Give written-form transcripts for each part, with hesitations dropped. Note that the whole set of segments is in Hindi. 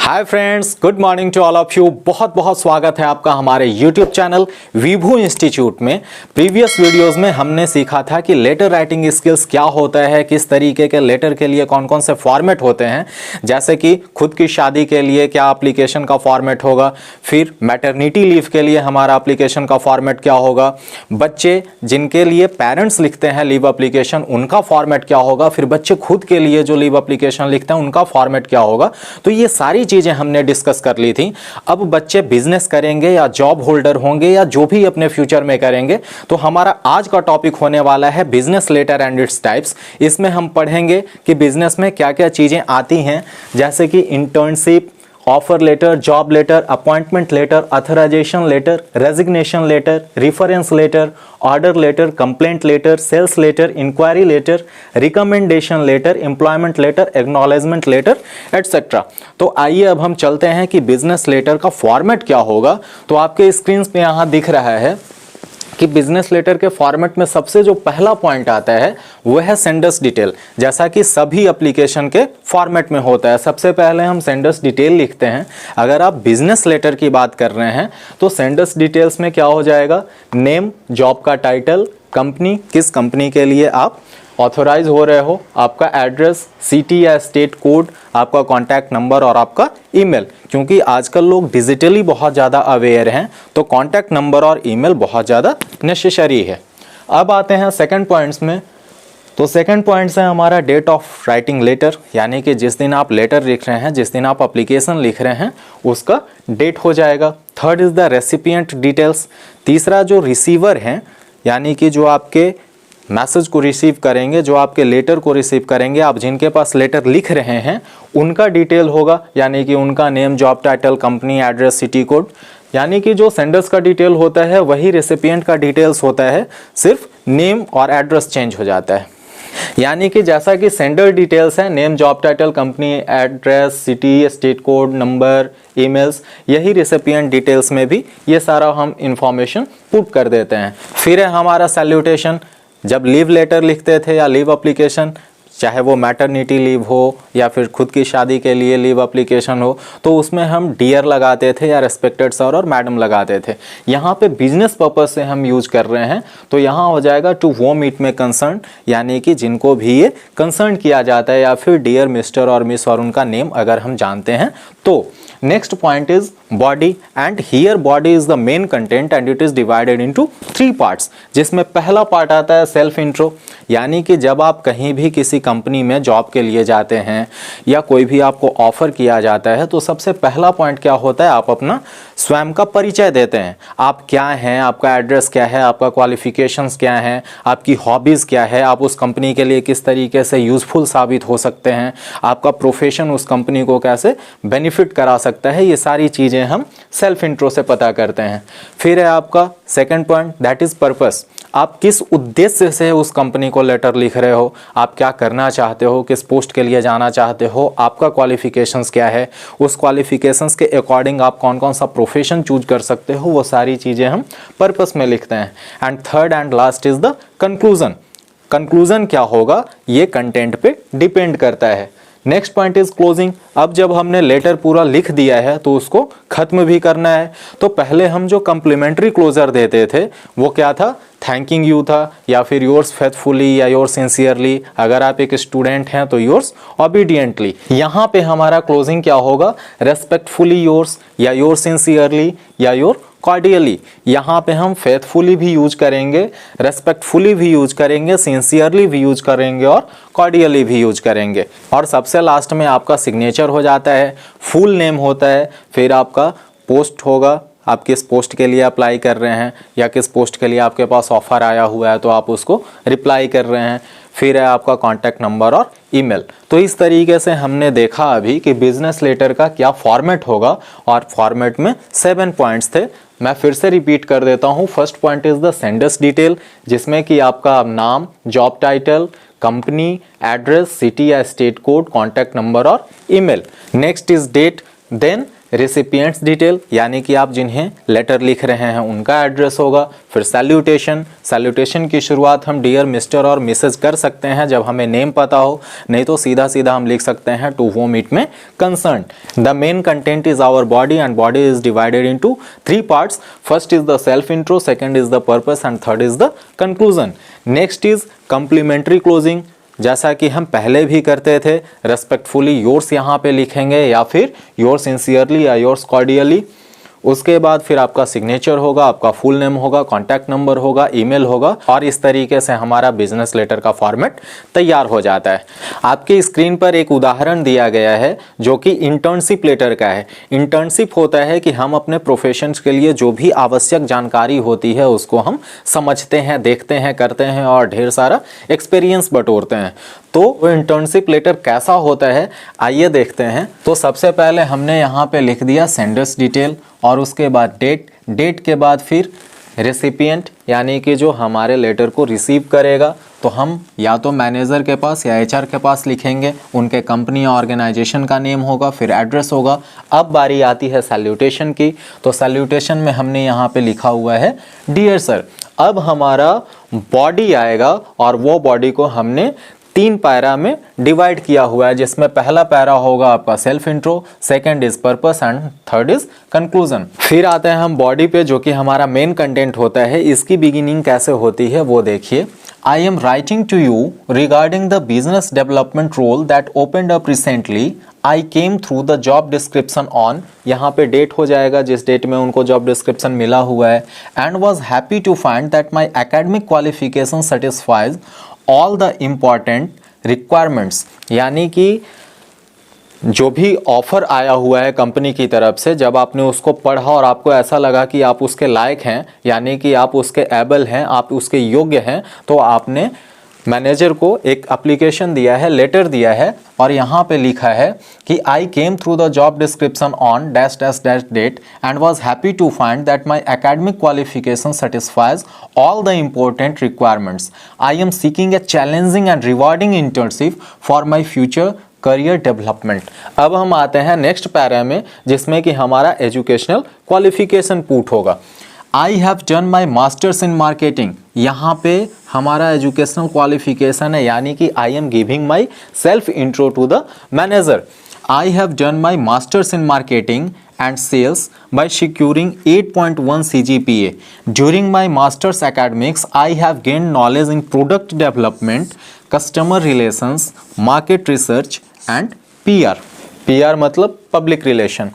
Hi friends, good morning to all of you. बहुत बहुत स्वागत है आपका हमारे यूट्यूब चैनल विभू इंस्टीट्यूट में। प्रीवियस वीडियोस में हमने सीखा था कि लेटर राइटिंग स्किल्स क्या होता है, किस तरीके के लेटर के लिए कौन कौन से फॉर्मेट होते हैं, जैसे कि खुद की शादी के लिए क्या एप्लीकेशन का फॉर्मेट होगा, फिर मैटरनिटी लीव के लिए हमारा एप्लीकेशन का फॉर्मेट क्या होगा, बच्चे जिनके लिए पेरेंट्स लिखते हैं लीव एप्लीकेशन उनका फॉर्मेट क्या होगा, फिर बच्चे खुद के लिए जो लीव एप्लीकेशन लिखते हैं उनका फॉर्मेट क्या होगा। तो ये सारी चीजें हमने डिस्कस कर ली थी। अब बच्चे बिजनेस करेंगे या जॉब होल्डर होंगे या जो भी अपने फ्यूचर में करेंगे, तो हमारा आज का टॉपिक होने वाला है business letter and its types. इसमें हम पढ़ेंगे कि बिजनेस में क्या क्या चीजें आती हैं, जैसे कि internship, offer letter, job letter, appointment letter, authorisation letter, resignation letter, reference letter, order letter, complaint letter, sales letter, inquiry letter, recommendation letter, employment letter, acknowledgement letter, etcetera. तो आइए अब हम चलते हैं कि बिजनेस लेटर का फॉर्मेट क्या होगा। तो आपके स्क्रीन पे यहाँ दिख रहा है कि बिजनेस लेटर के फॉर्मेट में सबसे जो पहला पॉइंट आता है वो है सेंडर्स डिटेल, जैसा कि सभी एप्लीकेशन के फॉर्मेट में होता है। सबसे पहले हम सेंडर्स डिटेल लिखते हैं। अगर आप बिजनेस लेटर की बात कर रहे हैं तो सेंडर्स डिटेल्स में क्या हो जाएगा, नेम, जॉब का टाइटल, कंपनी, किस कंपनी के लिए आप ऑथोराइज हो रहे हो, आपका एड्रेस, सिटी या स्टेट कोड, आपका कॉन्टैक्ट नंबर और आपका ईमेल। क्योंकि आजकल लोग डिजिटली बहुत ज़्यादा अवेयर हैं तो कॉन्टैक्ट नंबर और ईमेल बहुत ज़्यादा नेसेसरी है। अब आते हैं सेकंड पॉइंट्स में। तो सेकंड पॉइंट्स है हमारा डेट ऑफ राइटिंग लेटर, यानी कि जिस दिन आप लेटर लिख रहे हैं, जिस दिन आप एप्लीकेशन लिख रहे हैं उसका डेट हो जाएगा। Third is the recipient details. तीसरा जो रिसीवर हैं, यानी कि जो आपके मैसेज को रिसीव करेंगे, जो आपके लेटर को रिसीव करेंगे, आप जिनके पास लेटर लिख रहे हैं उनका डिटेल होगा, यानी कि उनका name, job title, company, address, city code. यानी कि जो सेंडर्स का डिटेल होता है वही रेसिपिएंट का डिटेल्स होता है, सिर्फ नेम और एड्रेस चेंज हो जाता है। यानी कि जैसा कि सेंडर डिटेल्स है, name, job title, company, address, city, state code, number, emails, यही रेसिपिएंट डिटेल्स में भी ये सारा हम इंफॉर्मेशन पुट कर देते हैं। फिर है हमारा सैल्यूटेशन। जब लीव लेटर लिखते थे या लीव एप्लीकेशन, चाहे वो मैटरनिटी लीव हो या फिर खुद की शादी के लिए लीव एप्लीकेशन हो, तो उसमें हम डियर लगाते थे या रेस्पेक्टेड सर और मैडम लगाते थे। यहाँ पे बिजनेस पर्पज से हम यूज कर रहे हैं तो यहाँ हो जाएगा to whom it may concern, यानी कि जिनको भी ये कंसर्न किया जाता है, या फिर डियर मिस्टर और मिस और उनका नेम अगर हम जानते हैं तो। Next point is body, and here body is the main content and it is divided into 3 parts, जिसमें पहला पार्ट आता है सेल्फ इंट्रो। यानी कि जब आप कहीं भी किसी कंपनी में जॉब के लिए जाते हैं या कोई भी आपको ऑफर किया जाता है तो सबसे पहला पॉइंट क्या होता है, आप अपना स्वयं का परिचय देते हैं। आप क्या हैं, आपका एड्रेस क्या है, आपका क्वालिफिकेशंस क्या हैं, आपकी हॉबीज़ क्या है, आप उस कंपनी के लिए किस तरीके से यूज़फुल साबित हो सकते हैं, आपका प्रोफेशन उस कंपनी को कैसे बेनिफिट करा सकता है, ये सारी चीज़ें हम सेल्फ इंट्रो से पता करते हैं। फिर है आपका second point, that is purpose. आप किस उद्देश्य से उस कंपनी को लेटर लिख रहे हो, आप क्या करना चाहते हो, किस पोस्ट के लिए जाना चाहते हो, आपका क्वालिफिकेशंस क्या है, उस क्वालिफिकेशंस के अकॉर्डिंग आप कौन कौन सा प्रोफेशन चूज कर सकते हो, वो सारी चीज़ें हम पर्पस में लिखते हैं। And third and last is the conclusion. Conclusion क्या होगा ये कंटेंट पे डिपेंड करता है। Next point is closing. अब जब हमने लेटर पूरा लिख दिया है तो उसको खत्म भी करना है। तो पहले हम जो कम्प्लीमेंट्री क्लोजर देते थे वो क्या था, थैंकिंग यू था, या फिर योर्स फेथफुली या योर्स सिंसियरली। अगर आप एक स्टूडेंट हैं तो योर्स ओबीडियंटली। यहाँ पे हमारा क्लोजिंग क्या होगा, रेस्पेक्टफुली योर्स, या योर सिंसियरली, या योर कॉर्डियली। यहाँ पे हम फेथफुली भी यूज करेंगे, रेस्पेक्टफुली भी यूज करेंगे, सिंसियरली भी यूज करेंगे और कॉर्डियली भी यूज करेंगे। और सबसे लास्ट में आपका सिग्नेचर हो जाता है, फुल नेम होता है, फिर आपका पोस्ट होगा, आप किस पोस्ट के लिए अप्लाई कर रहे हैं या किस पोस्ट के लिए आपके पास ऑफर आया हुआ है तो आप उसको रिप्लाई कर रहे हैं। फिर है आपका कॉन्टैक्ट नंबर और ईमेल। तो इस तरीके से हमने देखा अभी कि बिजनेस लेटर का क्या फॉर्मेट होगा, और फॉर्मेट में 7 पॉइंट्स थे। मैं फिर से रिपीट कर देता हूँ। First point is the sender's detail, जिसमें कि आपका नाम, job title, company, address, city या स्टेट कोड, कॉन्टैक्ट नंबर और email. Next is date, then recipient's detail यानी कि आप जिन्हें लेटर लिख रहे हैं उनका एड्रेस होगा। फिर सैल्यूटेशन, सैल्यूटेशन की शुरुआत हम डियर मिस्टर और मिसेज कर सकते हैं जब हमें नेम पता हो, नहीं तो सीधा सीधा हम लिख सकते हैं to whom it may concern. The main content is our body and body is divided into 3 parts. First is the self intro, second is the purpose and third is the conclusion. Next is complimentary closing, जैसा कि हम पहले भी करते थे। रेस्पेक्टफुली योर्स यहाँ पे लिखेंगे या फिर योर्स सिंसियरली या योर्स कॉर्डियली। उसके बाद फिर आपका सिग्नेचर होगा, आपका फुल नेम होगा, कॉन्टैक्ट नंबर होगा, ईमेल होगा और इस तरीके से हमारा बिजनेस लेटर का फॉर्मेट तैयार हो जाता है। आपकी स्क्रीन पर एक उदाहरण दिया गया है जो कि इंटर्नशिप लेटर का है। इंटर्नशिप होता है कि हम अपने प्रोफेशंस के लिए जो भी आवश्यक जानकारी होती है उसको हम समझते हैं, देखते हैं, करते हैं और ढेर सारा एक्सपीरियंस बटोरते हैं। तो वो इंटर्नशिप लेटर कैसा होता है आइए देखते हैं। तो सबसे पहले हमने यहाँ पे लिख दिया सेंडर्स डिटेल और उसके बाद डेट के बाद फिर रेसिपिएंट यानी कि जो हमारे लेटर को रिसीव करेगा। तो हम या तो मैनेजर के पास या एचआर के पास लिखेंगे, उनके कंपनी या ऑर्गेनाइजेशन का नेम होगा, फिर एड्रेस होगा। अब बारी आती है सैल्यूटेशन की। तो सैल्यूटेशन में हमने यहाँ पे लिखा हुआ है डियर सर। अब हमारा बॉडी आएगा और वो बॉडी को हमने 3 पैरा में डिवाइड किया हुआ है, जिसमें पहला पैरा होगा आपका self intro, second is purpose and third is conclusion. फिर आते हैं हम बॉडी पे जो कि हमारा मेन कंटेंट होता है। इसकी बिगिनिंग कैसे होती है वो देखिए। I am writing to you regarding the business development role that opened up recently. I came through the job description on, यहाँ पे डेट हो जाएगा जिस डेट में उनको जॉब डिस्क्रिप्शन मिला हुआ है। And was happy to find that my academic qualification satisfies all the important requirements, यानी कि जो भी ऑफर आया हुआ है कंपनी की तरफ से, जब आपने उसको पढ़ा और आपको ऐसा लगा कि आप उसके लायक हैं, यानी कि आप उसके एबल हैं, आप उसके योग्य हैं, तो आपने मैनेजर को एक एप्लीकेशन दिया है, लेटर दिया है और यहाँ पे लिखा है कि I came through the job description on dash dash dash date and was happy to find that my academic qualification satisfies all the important requirements. I am seeking a challenging and rewarding internship for my future career development. अब हम आते हैं नेक्स्ट पैरा में जिसमें कि हमारा एजुकेशनल क्वालिफिकेशन पुट होगा। I have done my masters in marketing, यहाँ पे हमारा एजुकेशनल क्वालिफिकेशन है, यानी कि I am giving my self intro to the manager. I have done my masters in marketing and sales by securing 8.1 CGPA. During my master's academics, I have gained knowledge in product development, customer relations, market research and PR. PR मतलब public relation.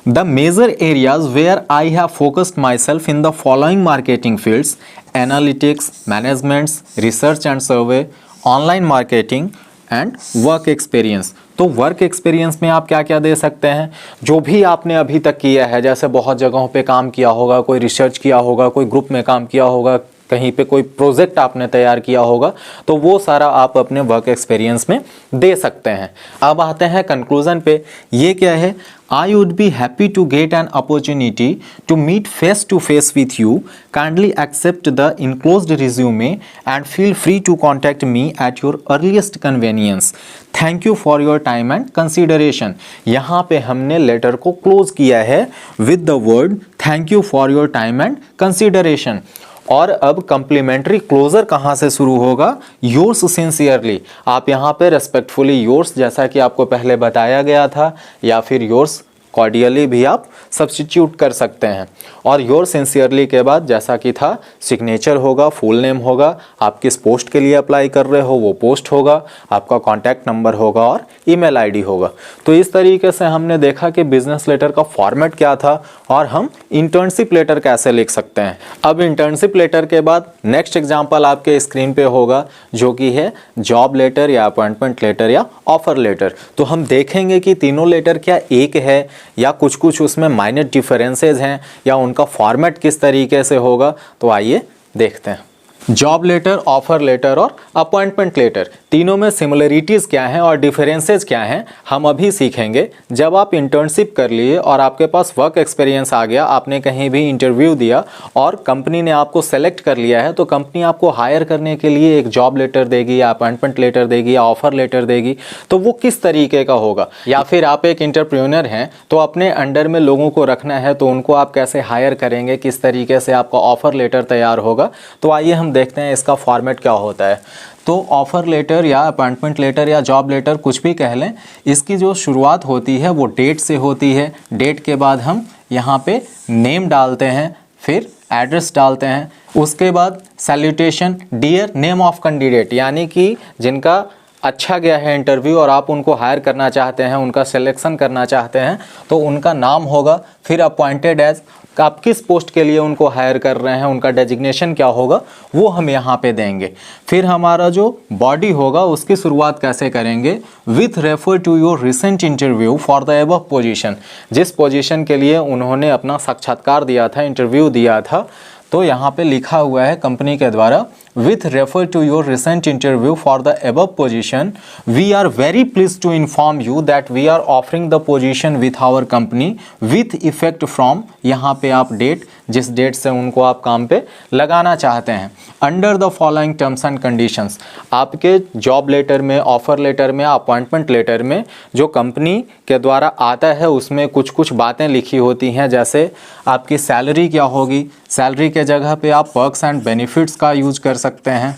The major areas where I have focused myself in the following marketing fields: analytics, management, research and survey, online marketing and work experience. तो वर्क एक्सपीरियंस में आप क्या क्या दे सकते हैं, जो भी आपने अभी तक किया है, जैसे बहुत जगहों पे काम किया होगा, कोई रिसर्च किया होगा, कोई ग्रुप में काम किया होगा, कहीं पे कोई प्रोजेक्ट आपने तैयार किया होगा, तो वो सारा आप अपने वर्क एक्सपीरियंस में दे सकते हैं। अब आते हैं कंक्लूजन पे। ये क्या है? I would be happy to get an opportunity to meet face to face with you. Kindly accept the enclosed resume and feel free to contact me at your earliest convenience. Thank you for your time and consideration. यहाँ पे हमने लेटर को क्लोज किया है with the word thank you for your time and consideration. और अब कम्प्लीमेंट्री क्लोजर कहाँ से शुरू होगा? Yours sincerely. आप यहाँ पे रेस्पेक्टफुली योर्स, जैसा कि आपको पहले बताया गया था, या फिर योर्स कॉर्डियली भी आप सब्स्टिट्यूट कर सकते हैं। और योर सिंसियरली के बाद जैसा कि था सिग्नेचर होगा, फुल नेम होगा, आप किस पोस्ट के लिए अप्लाई कर रहे हो वो पोस्ट होगा, आपका कॉन्टैक्ट नंबर होगा और ईमेल आईडी होगा। तो इस तरीके से हमने देखा कि बिजनेस लेटर का फॉर्मेट क्या था और हम इंटर्नशिप लेटर कैसे लिख सकते हैं। अब इंटर्नशिप लेटर के बाद नेक्स्ट एग्जाम्पल आपके स्क्रीन पे होगा जो कि है जॉब लेटर या अपॉइंटमेंट लेटर या ऑफर लेटर। तो हम देखेंगे कि तीनों लेटर क्या एक है या कुछ कुछ उसमें माइनर डिफरेंसेस हैं या उनका फॉर्मेट किस तरीके से होगा। तो आइए देखते हैं। जॉब लेटर, ऑफर लेटर और अपॉइंटमेंट लेटर, तीनों में सिमिलरिटीज़ क्या हैं और डिफरेंसेस क्या हैं हम अभी सीखेंगे। जब आप इंटर्नशिप कर लिए और आपके पास वर्क एक्सपीरियंस आ गया, आपने कहीं भी इंटरव्यू दिया और कंपनी ने आपको सेलेक्ट कर लिया है, तो कंपनी आपको हायर करने के लिए एक जॉब लेटर देगी या अपॉइंटमेंट लेटर देगी या ऑफर लेटर देगी, तो वो किस तरीके का होगा। या फिर आप एक एंटरप्रेन्योर हैं तो अपने अंडर में लोगों को रखना है, तो उनको आप कैसे हायर करेंगे, किस तरीके से आपका ऑफर लेटर तैयार होगा। तो आइए हम देखते हैं इसका फॉर्मेट क्या होता है। तो ऑफ़र लेटर या अपॉइंटमेंट लेटर या जॉब लेटर कुछ भी कह लें, इसकी जो शुरुआत होती है वो डेट से होती है। डेट के बाद हम यहाँ पे नेम डालते हैं, फिर एड्रेस डालते हैं, उसके बाद salutation dear name of candidate, यानी कि जिनका अच्छा गया है इंटरव्यू और आप उनको हायर करना चाहते हैं, उनका सिलेक्शन करना चाहते हैं, तो उनका नाम होगा। फिर अपॉइंटेड एज, आप किस पोस्ट के लिए उनको हायर कर रहे हैं, उनका डेजिग्नेशन क्या होगा, वो हम यहाँ पे देंगे। फिर हमारा जो बॉडी होगा उसकी शुरुआत कैसे करेंगे, with refer to your recent interview for the above position, जिस पोजीशन के लिए उन्होंने अपना साक्षात्कार दिया था, इंटरव्यू दिया था, तो यहाँ पे लिखा हुआ है कंपनी के द्वारा, with refer to your recent interview for the above position, we are very pleased to inform you that we are offering the position with our company with effect from, यहाँ पे आप डेट, जिस डेट से उनको आप काम पे लगाना चाहते हैं, under the following terms and conditions. आपके जॉब लेटर में, ऑफर लेटर में, अपॉइंटमेंट लेटर में जो कंपनी के द्वारा आता है उसमें कुछ कुछ बातें लिखी होती हैं, जैसे आपकी सैलरी क्या होगी, सैलरी के जगह पे आप पर्क्स एंड बेनिफिट्स का यूज कर सकते हैं,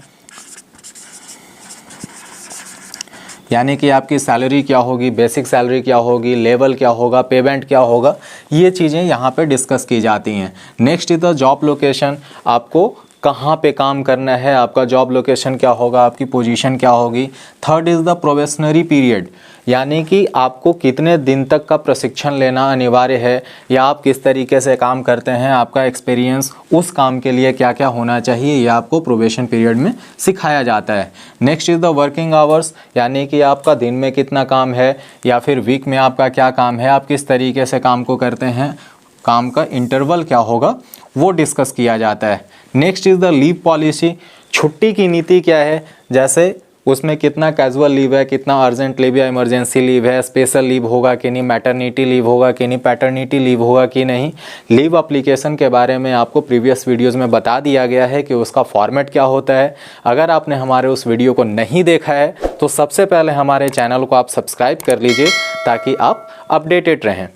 यानी कि आपकी सैलरी क्या होगी, बेसिक सैलरी क्या होगी, लेवल क्या होगा, पेमेंट क्या होगा, ये चीज़ें यहाँ पे डिस्कस की जाती हैं। Next is the job location, आपको कहाँ पे काम करना है, आपका जॉब लोकेशन क्या होगा, आपकी पोजीशन क्या होगी। Third is the probationary period, यानी कि आपको कितने दिन तक का प्रशिक्षण लेना अनिवार्य है, या आप किस तरीके से काम करते हैं, आपका एक्सपीरियंस उस काम के लिए क्या क्या होना चाहिए, यह आपको प्रोबेशन पीरियड में सिखाया जाता है। Next is the working hours, यानी कि आपका दिन में कितना काम है या फिर वीक में आपका क्या काम है, आप किस तरीके से काम को करते हैं, काम का इंटरवल क्या होगा, वो डिस्कस किया जाता है। Next is the leave policy, छुट्टी की नीति क्या है, जैसे उसमें कितना कैजुअल लीव है, कितना अर्जेंट लीव या इमरजेंसी लीव है, स्पेशल लीव होगा कि नहीं, मैटरनिटी लीव होगा कि नहीं, पैटर्निटी लीव होगा कि नहीं। लीव एप्लीकेशन के बारे में आपको प्रीवियस वीडियोस में बता दिया गया है कि उसका फॉर्मेट क्या होता है। अगर आपने हमारे उस वीडियो को नहीं देखा है तो सबसे पहले हमारे चैनल को आप सब्सक्राइब कर लीजिए ताकि आप अपडेटेड रहें।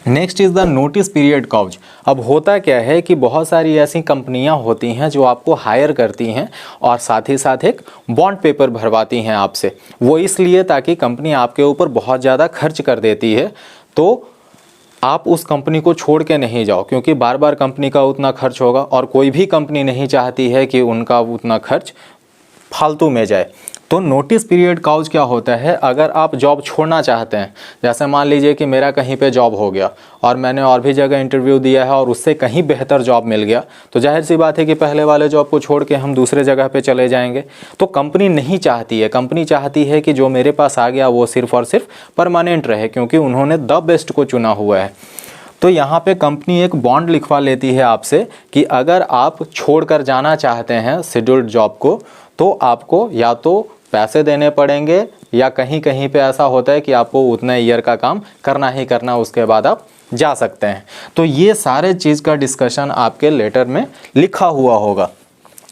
Next is the notice period clause. अब होता क्या है कि बहुत सारी ऐसी कंपनियां होती हैं जो आपको हायर करती हैं और साथ ही साथ एक बॉन्ड पेपर भरवाती हैं आपसे। वो इसलिए ताकि कंपनी आपके ऊपर बहुत ज़्यादा खर्च कर देती है, तो आप उस कंपनी को छोड़ के नहीं जाओ, क्योंकि बार बार कंपनी का उतना खर्च होगा और कोई भी कंपनी नहीं चाहती है कि उनका उतना खर्च फालतू में जाए। तो नोटिस पीरियड क्लॉज क्या होता है, अगर आप जॉब छोड़ना चाहते हैं, जैसे मान लीजिए कि मेरा कहीं पे जॉब हो गया और मैंने और भी जगह इंटरव्यू दिया है और उससे कहीं बेहतर जॉब मिल गया, तो जाहिर सी बात है कि पहले वाले जॉब को छोड़ के हम दूसरे जगह पे चले जाएंगे। तो कंपनी नहीं चाहती है, कंपनी चाहती है कि जो मेरे पास आ गया वो सिर्फ और सिर्फ परमानेंट रहे, क्योंकि उन्होंने द बेस्ट को चुना हुआ है। तो यहाँ पे कंपनी एक बॉन्ड लिखवा लेती है आपसे कि अगर आप छोड़कर जाना चाहते हैं शेड्यूल्ड जॉब को, तो आपको या तो पैसे देने पड़ेंगे या कहीं कहीं पे ऐसा होता है कि आपको उतना ईयर का काम करना ही करना, उसके बाद आप जा सकते हैं। तो ये सारे चीज़ का डिस्कशन आपके लेटर में लिखा हुआ होगा।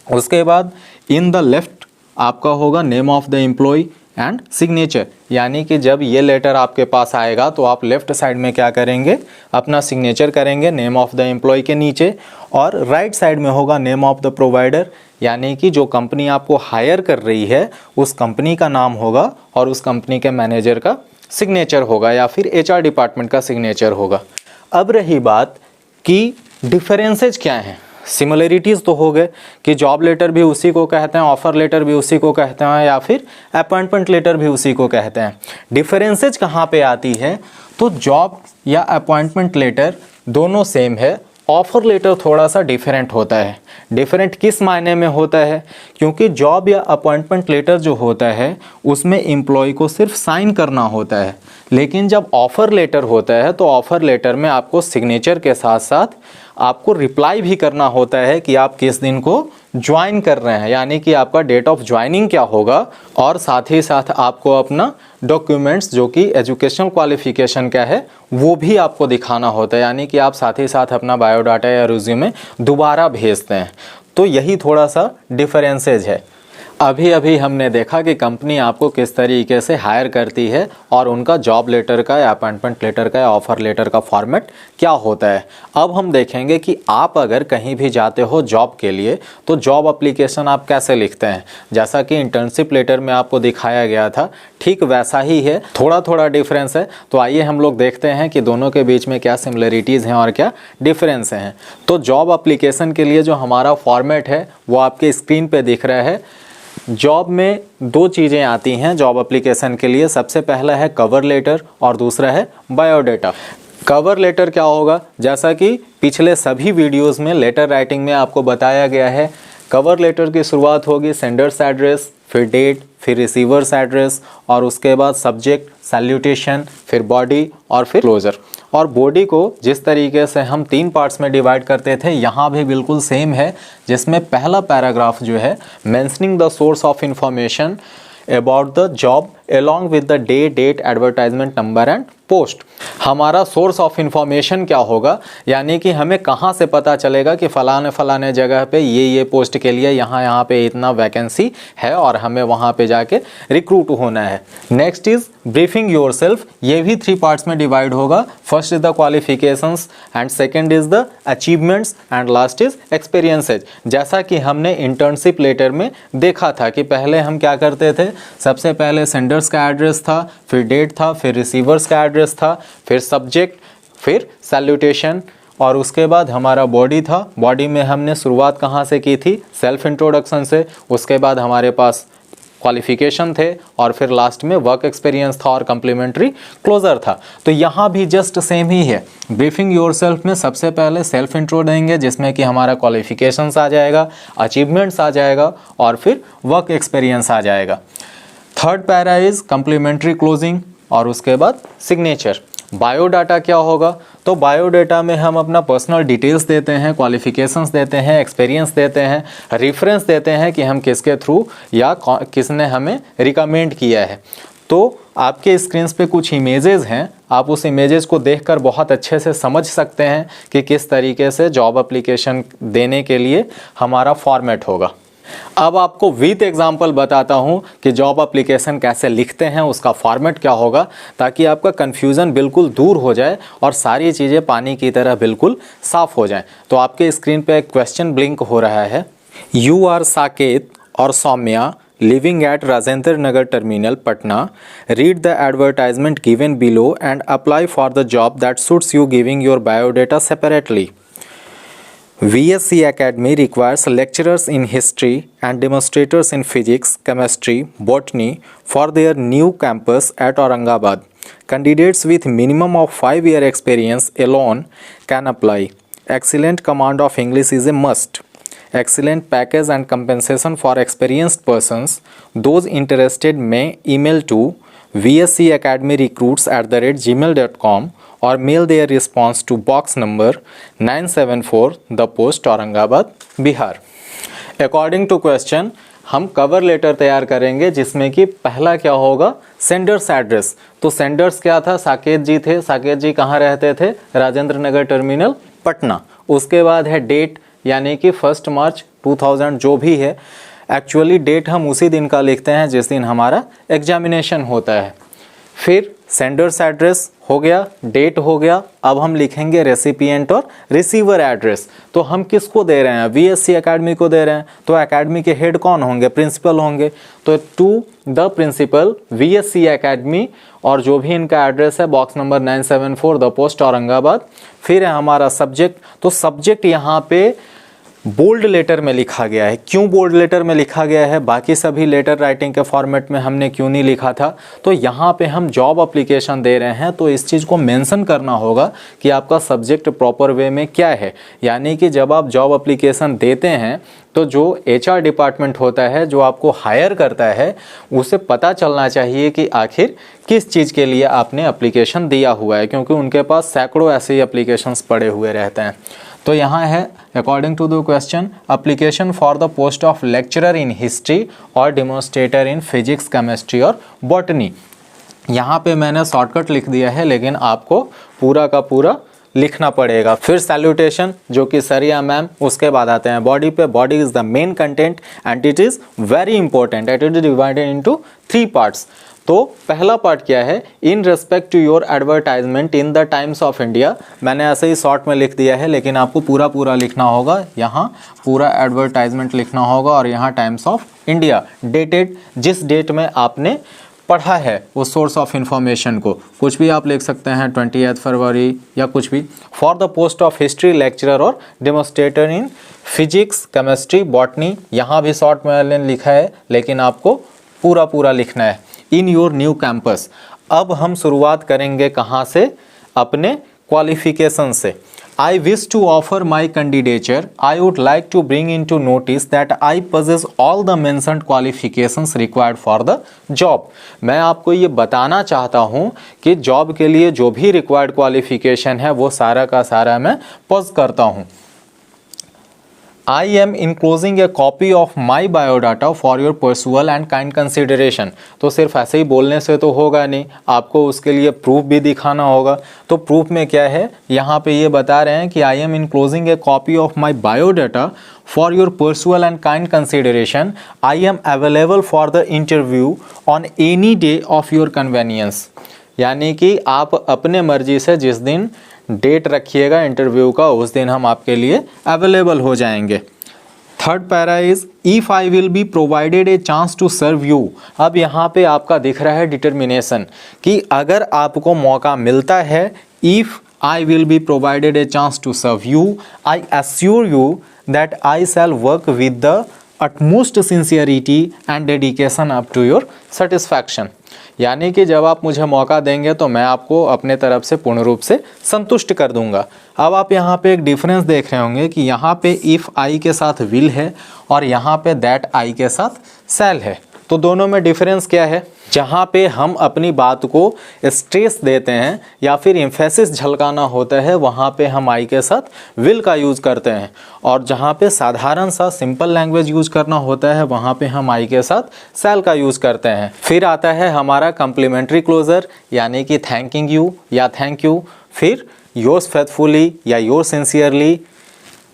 उसके बाद इन द लेफ्ट आपका होगा name of the employee and signature, यानी कि जब ये लेटर आपके पास आएगा तो आप लेफ्ट साइड में क्या करेंगे, अपना सिग्नेचर करेंगे नेम ऑफ द एम्प्लॉय के नीचे, और राइट साइड में होगा नेम ऑफ द प्रोवाइडर, यानी कि जो कंपनी आपको हायर कर रही है उस कंपनी का नाम होगा और उस कंपनी के मैनेजर का सिग्नेचर होगा या फिर HR डिपार्टमेंट का सिग्नेचर होगा। अब रही बात कि डिफरेंसेज क्या हैं। सिमिलरिटीज़ तो हो गए कि जॉब लेटर भी उसी को कहते हैं, ऑफ़र लेटर भी उसी को कहते हैं, या फिर अपॉइंटमेंट लेटर भी उसी को कहते हैं। डिफरेंसेज कहाँ पे आती है, तो जॉब या अपॉइंटमेंट लेटर दोनों सेम है, ऑफ़र लेटर थोड़ा सा डिफरेंट होता है। डिफरेंट किस मायने में होता है, क्योंकि जॉब या अपॉइंटमेंट लेटर जो होता है उसमें एम्प्लॉय को सिर्फ साइन करना होता है, लेकिन जब ऑफ़र लेटर होता है तो ऑफ़र लेटर में आपको सिग्नेचर के साथ साथ आपको रिप्लाई भी करना होता है कि आप किस दिन को ज्वाइन कर रहे हैं, यानी कि आपका डेट ऑफ ज्वाइनिंग क्या होगा, और साथ ही साथ आपको अपना डॉक्यूमेंट्स जो कि एजुकेशनल क्वालिफिकेशन क्या है वो भी आपको दिखाना होता है, यानी कि आप साथ ही साथ अपना बायोडाटा या रिज्यूमे दोबारा भेजते हैं। तो यही थोड़ा सा डिफरेंसेज है। अभी अभी हमने देखा कि कंपनी आपको किस तरीके से हायर करती है और उनका जॉब लेटर का या अपॉइंटमेंट लेटर का या ऑफर लेटर का फॉर्मेट क्या होता है। अब हम देखेंगे कि आप अगर कहीं भी जाते हो जॉब के लिए तो जॉब एप्लीकेशन आप कैसे लिखते हैं। जैसा कि इंटर्नशिप लेटर में आपको दिखाया गया था ठीक वैसा ही है, थोड़ा थोड़ा डिफरेंस है। तो आइए हम लोग देखते हैं कि दोनों के बीच में क्या सिमिलरिटीज़ हैं और क्या डिफरेंस हैं। तो जॉब एप्लीकेशन के लिए जो हमारा फॉर्मेट है वो आपके स्क्रीन पे दिख रहा है। जॉब में दो चीज़ें आती हैं जॉब एप्लीकेशन के लिए। सबसे पहला है कवर लेटर और दूसरा है बायोडाटा। कवर लेटर क्या होगा, जैसा कि पिछले सभी वीडियोस में लेटर राइटिंग में आपको बताया गया है, कवर लेटर की शुरुआत होगी सेंडर्स एड्रेस, फिर डेट, फिर रिसीवर्स एड्रेस, और उसके बाद सब्जेक्ट, सैल्यूटेशन, फिर बॉडी और फिर क्लोजर। और बॉडी को जिस तरीके से हम 3 पार्ट्स में डिवाइड करते थे यहाँ भी बिल्कुल सेम है, जिसमें पहला पैराग्राफ जो है mentioning the source of information about the job along with the day, date, advertisement number and post. हमारा सोर्स ऑफ इंफॉर्मेशन क्या होगा, यानी कि हमें कहाँ से पता चलेगा कि फ़लाने फ़लाने जगह पे ये पोस्ट के लिए यहाँ पे इतना वैकेंसी है और हमें वहाँ पे जाके रिक्रूट होना है। नेक्स्ट इज़ ब्रीफिंग योरसेल्फ, ये भी 3 पार्ट्स में डिवाइड होगा। First is the qualifications and second is the achievements and last is experiences. जैसा कि हमने इंटर्नशिप लेटर में देखा था कि पहले हम क्या करते थे, सबसे पहले सेंडर्स का एड्रेस था, फिर डेट था, फिर रिसीवर्स का एड्रेस था, फिर सब्जेक्ट, फिर सैल्यूटेशन, और उसके बाद हमारा बॉडी था। बॉडी में हमने शुरुआत कहाँ से की थी, सेल्फ इंट्रोडक्शन से। उसके बाद हमारे पास क्वालिफिकेशन थे और फिर लास्ट में वर्क एक्सपीरियंस था और कम्प्लीमेंट्री क्लोजर था। तो यहाँ भी जस्ट सेम ही है। ब्रीफिंग योरसेल्फ में सबसे पहले सेल्फ इंट्रो देंगे जिसमें कि हमारा क्वालिफिकेशंस आ जाएगा, अचीवमेंट्स आ जाएगा और फिर वर्क एक्सपीरियंस आ जाएगा। Third para is complimentary closing और उसके बाद सिग्नेचर। बायोडाटा क्या होगा, तो बायोडाटा में हम अपना पर्सनल डिटेल्स देते हैं, क्वालिफिकेशंस देते हैं, एक्सपीरियंस देते हैं, रेफरेंस देते हैं कि हम किसके थ्रू या किसने हमें रिकमेंड किया है। तो आपके स्क्रीन पे कुछ इमेजेस हैं, आप उस इमेजेस को देखकर बहुत अच्छे से समझ सकते हैं कि किस तरीके से जॉब एप्लीकेशन देने के लिए हमारा फॉर्मेट होगा। अब आपको विद एग्जांपल बताता हूं कि जॉब एप्लीकेशन कैसे लिखते हैं, उसका फॉर्मेट क्या होगा, ताकि आपका कन्फ्यूज़न बिल्कुल दूर हो जाए और सारी चीज़ें पानी की तरह बिल्कुल साफ़ हो जाएं। तो आपके स्क्रीन पे एक क्वेश्चन ब्लिंक हो रहा है, यू आर साकेत और Saumya living at Rajendra Nagar Terminal, Patna. Read the advertisement given below and apply for the job that suits you, giving your biodata separately. VSC Academy requires lecturers in history and demonstrators in physics, chemistry, botany for their new campus at Aurangabad. Candidates with minimum of 5-year experience alone can apply. Excellent command of English is a must. Excellent package and compensation for experienced persons. Those interested may email to vscacademyrecruits@gmail.com or mail their response to box number 974 The Post, Aurangabad, Bihar. According to question, हम कवर लेटर तैयार करेंगे जिसमें कि पहला क्या होगा, सेंडर्स एड्रेस। तो सेंडर्स क्या था, साकेत जी थे। साकेत जी कहाँ रहते थे, राजेंद्र नगर टर्मिनल, पटना। उसके बाद है डेट, यानी कि 1 मार्च 2000 जो भी है। एक्चुअली डेट हम उसी दिन का लिखते हैं जिस दिन हमारा एग्जामिनेशन होता है। फिर सेंडर्स एड्रेस हो गया, डेट हो गया। अब हम लिखेंगे रेसिपिएंट और रिसीवर एड्रेस। तो हम किसको दे रहे हैं, VSC एकेडमी को दे रहे हैं। तो एकेडमी के हेड कौन होंगे, प्रिंसिपल होंगे। तो to the principal VSC academy, और जो भी इनका एड्रेस है box number 974 the post, Aurangabad. फिर है हमारा सब्जेक्ट। तो सब्जेक्ट यहाँ पे बोल्ड लेटर में लिखा गया है। क्यों बोल्ड लेटर में लिखा गया है, बाकी सभी लेटर राइटिंग के फॉर्मेट में हमने क्यों नहीं लिखा था। तो यहाँ पे हम जॉब एप्लीकेशन दे रहे हैं तो इस चीज़ को मेंशन करना होगा कि आपका सब्जेक्ट प्रॉपर वे में क्या है। यानी कि जब आप जॉब एप्लीकेशन देते हैं तो जो HR डिपार्टमेंट होता है, जो आपको हायर करता है, उसे पता चलना चाहिए कि आखिर किस चीज़ के लिए आपने एप्लीकेशन दिया हुआ है, क्योंकि उनके पास सैकड़ों ऐसे ही एप्लीकेशंस पड़े हुए रहते हैं। तो यहाँ है according to the question application for the post of lecturer in history और डेमोन्स्ट्रेटर इन फिजिक्स, केमिस्ट्री और बॉटनी। यहाँ पे मैंने शॉर्टकट लिख दिया है, लेकिन आपको पूरा का पूरा लिखना पड़ेगा। फिर सैल्यूटेशन जो कि सर या मैम, उसके बाद आते हैं बॉडी पे। Body is the main content and it is very important, it is divided into 3 parts. तो पहला पार्ट क्या है, in respect to your advertisement in the Times of India. मैंने ऐसे ही शॉर्ट में लिख दिया है, लेकिन आपको पूरा पूरा लिखना होगा। यहाँ पूरा एडवर्टाइजमेंट लिखना होगा और यहाँ टाइम्स ऑफ इंडिया, डेटेड जिस डेट में आपने पढ़ा है उस सोर्स ऑफ इंफॉर्मेशन को, कुछ भी आप लिख सकते हैं, 28 फरवरी या कुछ भी। For the post of history lecturer और demonstrator in physics, chemistry, botany, यहाँ भी शॉर्ट में लिखा है, लेकिन आपको पूरा पूरा लिखना है। In your new campus. अब हम शुरुआत करेंगे कहाँ से, अपने क्वालिफिकेशन से। I wish to offer my candidature. I would like to bring into notice that I possess all the mentioned qualifications required for the job. मैं आपको ये बताना चाहता हूँ कि जॉब के लिए जो भी रिक्वायर्ड क्वालिफिकेशन है वो सारा का सारा मैं पॉज करता हूँ। I am enclosing a copy of my biodata for your perusal and kind consideration. तो सिर्फ ऐसे ही बोलने से तो होगा नहीं, आपको उसके लिए प्रूफ भी दिखाना होगा। तो प्रूफ में क्या है, यहाँ पे ये बता रहे हैं कि I am enclosing a copy of my biodata for your perusal and kind consideration. I am available for the interview on any day of your convenience. यानी कि आप अपने मर्जी से जिस दिन डेट रखिएगा इंटरव्यू का, उस दिन हम आपके लिए अवेलेबल हो जाएंगे। Third para is if I will be provided a chance to serve you. अब यहाँ पे आपका दिख रहा है डिटर्मिनेशन कि अगर आपको मौका मिलता है, if I will be provided a chance to serve you, I assure you that I shall work with the utmost sincerity and dedication up to your satisfaction। यानी कि जब आप मुझे मौका देंगे तो मैं आपको अपने तरफ से पूर्ण रूप से संतुष्ट कर दूंगा। अब आप यहाँ पे एक डिफरेंस देख रहे होंगे कि यहाँ पे इफ़ आई के साथ विल है और यहाँ पे दैट आई के साथ शैल है। तो दोनों में डिफरेंस क्या है, जहाँ पे हम अपनी बात को स्ट्रेस देते हैं या फिर एम्फेसिस झलकाना होता है, वहाँ पे हम आई के साथ विल का यूज़ करते हैं, और जहाँ पे साधारण सा सिंपल लैंग्वेज यूज़ करना होता है वहाँ पे हम आई के साथ शैल का यूज़ करते हैं। फिर आता है हमारा कम्प्लीमेंट्री क्लोजर, यानी कि थैंकिंग यू या थैंक यू, फिर योर्स फेथफुली या योर सिंसियरली।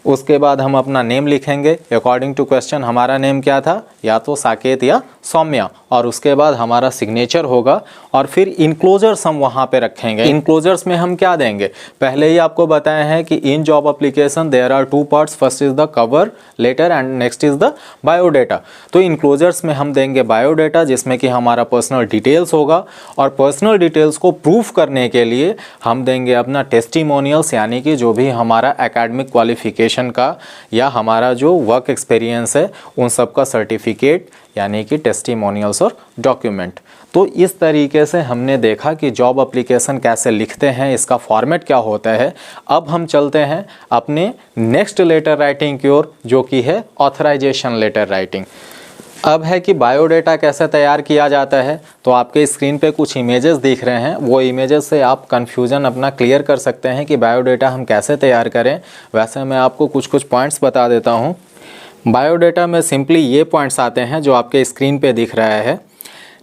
उसके बाद हम अपना नेम लिखेंगे अकॉर्डिंग टू क्वेश्चन। हमारा नेम क्या था, या तो साकेत या सौम्या, और उसके बाद हमारा सिग्नेचर होगा, और फिर इनक्लोजर्स हम वहाँ पे रखेंगे। इनक्लोजर्स में हम क्या देंगे, पहले ही आपको बताया है कि in job application there are 2 parts, first is the cover letter and next is the biodata. तो इनक्लोजर्स में हम देंगे बायोडाटा, जिसमें कि हमारा पर्सनल डिटेल्स होगा, और पर्सनल डिटेल्स को प्रूफ करने के लिए हम देंगे अपना टेस्टिमोनियल्स, यानी कि जो भी हमारा एकेडमिक क्वालिफिकेशन का या हमारा जो वर्क एक्सपीरियंस है उन सब का सर्टिफिकेट, यानी कि टेस्टिमोनियल्स और डॉक्यूमेंट। तो इस तरीके से हमने देखा कि जॉब एप्लीकेशन कैसे लिखते हैं, इसका फॉर्मेट क्या होता है। अब हम चलते हैं अपने नेक्स्ट लेटर राइटिंग की ओर, जो कि है ऑथराइजेशन लेटर राइटिंग। अब है कि बायोडाटा कैसे तैयार किया जाता है। तो आपके स्क्रीन पे कुछ इमेजेस दिख रहे हैं, वो इमेजेस से आप कन्फ्यूज़न अपना क्लियर कर सकते हैं कि बायोडाटा हम कैसे तैयार करें। वैसे मैं आपको कुछ पॉइंट्स बता देता हूँ। बायोडाटा में सिंपली ये पॉइंट्स आते हैं जो आपके स्क्रीन पे दिख रहा है।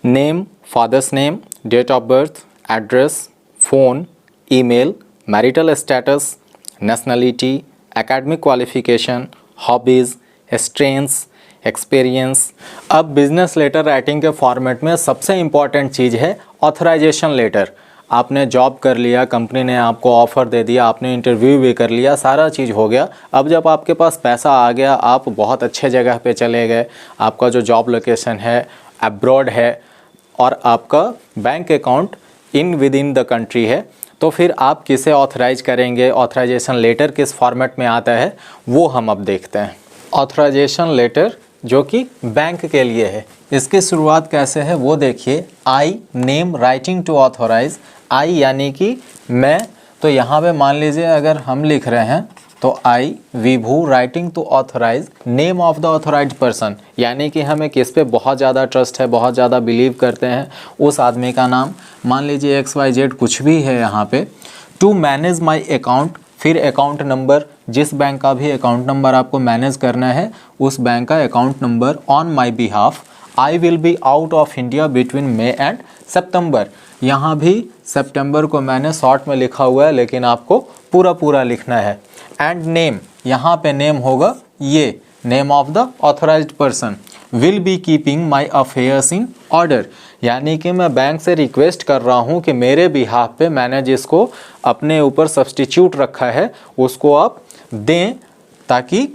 Name, father's name, date of birth, address, phone, email, marital status, nationality, academic qualification, hobbies, strengths, experience. अब बिजनेस लेटर राइटिंग के फॉर्मेट में सबसे इम्पॉर्टेंट चीज़ है ऑथराइजेशन लेटर। आपने जॉब कर लिया, कंपनी ने आपको ऑफ़र दे दिया, आपने इंटरव्यू भी कर लिया, सारा चीज़ हो गया। अब जब आपके पास पैसा आ गया, आप बहुत अच्छे जगह पे चले गए, आपका जो जॉब लोकेशन है अब्रॉड है और आपका bank account with in the country है, तो फिर आप किसे ऑथराइज करेंगे, ऑथराइजेशन लेटर किस फॉर्मेट में आता है वो हम अब देखते हैं। ऑथराइजेशन लेटर जो कि बैंक के लिए है, इसकी शुरुआत कैसे है वो देखिए। I name writing to authorise, I यानी कि मैं, तो यहाँ पे मान लीजिए अगर हम लिख रहे हैं तो I Vibhu writing to authorise name of the authorise person, यानी कि हमें किस पे बहुत ज़्यादा ट्रस्ट है, बहुत ज़्यादा बिलीव करते हैं, उस आदमी का नाम, मान लीजिए XYZ कुछ भी है यहाँ पे। टू मैनेज माई अकाउंट, फिर अकाउंट नंबर जिस बैंक का भी अकाउंट नंबर आपको मैनेज करना है उस बैंक का account number on my behalf. I will be out of India between May and September. यहाँ भी सितंबर को मैंने शॉर्ट में लिखा हुआ है, लेकिन आपको पूरा पूरा लिखना है। एंड नेम, यहाँ पे नेम होगा ये, name of the authorised person. Will be keeping my affairs in order, यानी कि मैं बैंक से रिक्वेस्ट कर रहा हूँ कि मेरे बिहाफ पे मैंने जिसको अपने ऊपर सब्सटीट्यूट रखा है उसको आप दें, ताकि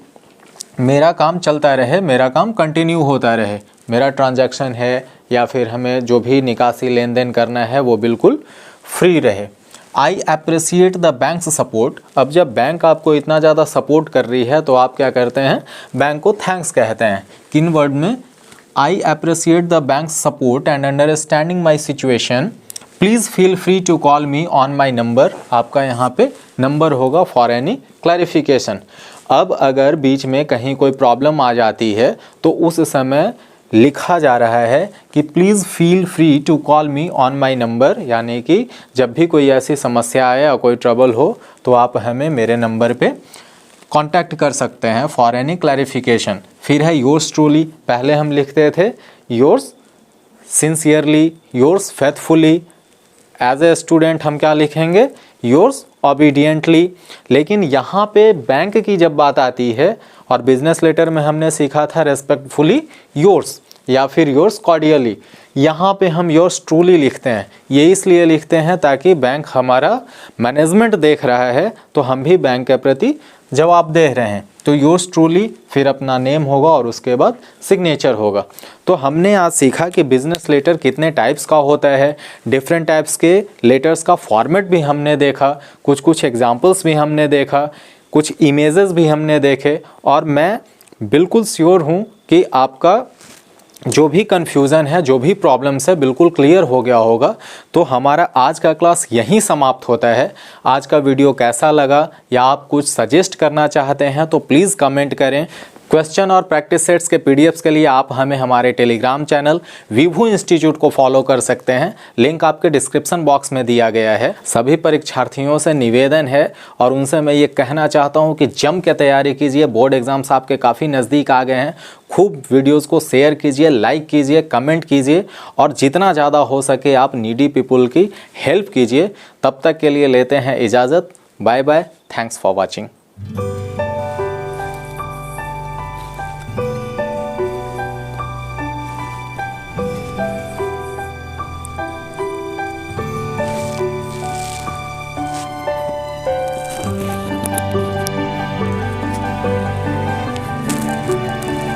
मेरा काम चलता रहे, मेरा काम कंटिन्यू होता रहे। मेरा ट्रांजैक्शन है या फिर हमें जो भी निकासी लेन देन करना है वो बिल्कुल फ्री रहे। आई अप्रिसिएट द बैंक्स सपोर्ट। अब जब बैंक आपको इतना ज़्यादा सपोर्ट कर रही है तो आप क्या करते हैं, बैंक को थैंक्स कहते हैं। किन वर्ड में, I appreciate the bank's support and understanding my situation, please feel free to call me on my number. आपका यहाँ पे नंबर होगा फॉर एनी क्लैरिफिकेशन। अब अगर बीच में कहीं कोई प्रॉब्लम आ जाती है तो उस समय लिखा जा रहा है कि please feel free to call me on my number, यानी कि जब भी कोई ऐसी समस्या आए या कोई ट्रबल हो तो आप हमें मेरे नंबर पे कांटेक्ट कर सकते हैं फॉर एनी क्लैरिफिकेशन। फिर है योर्स ट्रूली, पहले हम लिखते थे yours sincerely, yours faithfully. As a student हम क्या लिखेंगे, योर्स ओबीडियंटली। लेकिन यहाँ पे बैंक की जब बात आती है और बिजनेस लेटर में हमने सीखा था रेस्पेक्टफुली योर्स या फिर योर्स कॉर्डियली, यहाँ पे हम योर्स ट्रूली लिखते हैं। ये इसलिए लिखते हैं ताकि बैंक हमारा मैनेजमेंट देख रहा है तो हम भी बैंक के प्रति जवाब दे रहे हैं। तो योर्स ट्रूली, फिर अपना नेम होगा और उसके बाद सिग्नेचर होगा। तो हमने आज सीखा कि बिजनेस लेटर कितने टाइप्स का होता है, डिफरेंट टाइप्स के लेटर्स का फॉर्मेट भी हमने देखा, कुछ एग्जांपल्स भी हमने देखा, कुछ इमेजेस भी हमने देखे। और मैं बिल्कुल श्योर हूँ कि आपका जो भी कन्फ्यूज़न है, जो भी प्रॉब्लम्स है, बिल्कुल क्लियर हो गया होगा। तो हमारा आज का क्लास यहीं समाप्त होता है। आज का वीडियो कैसा लगा या आप कुछ सजेस्ट करना चाहते हैं तो प्लीज़ कमेंट करें। क्वेश्चन और प्रैक्टिस सेट्स के पीडीएफ्स के लिए आप हमें हमारे टेलीग्राम चैनल विभू इंस्टीट्यूट को फॉलो कर सकते हैं, लिंक आपके डिस्क्रिप्शन बॉक्स में दिया गया है। सभी परीक्षार्थियों से निवेदन है और उनसे मैं ये कहना चाहता हूँ कि जम के तैयारी कीजिए, बोर्ड एग्जाम्स आपके काफ़ी नज़दीक आ गए हैं। खूब वीडियोज़ को शेयर कीजिए, लाइक कीजिए, कमेंट कीजिए और जितना ज़्यादा हो सके आप नीडी पीपुल की हेल्प कीजिए। तब तक के लिए लेते हैं इजाज़त। Bye bye, thanks for watching.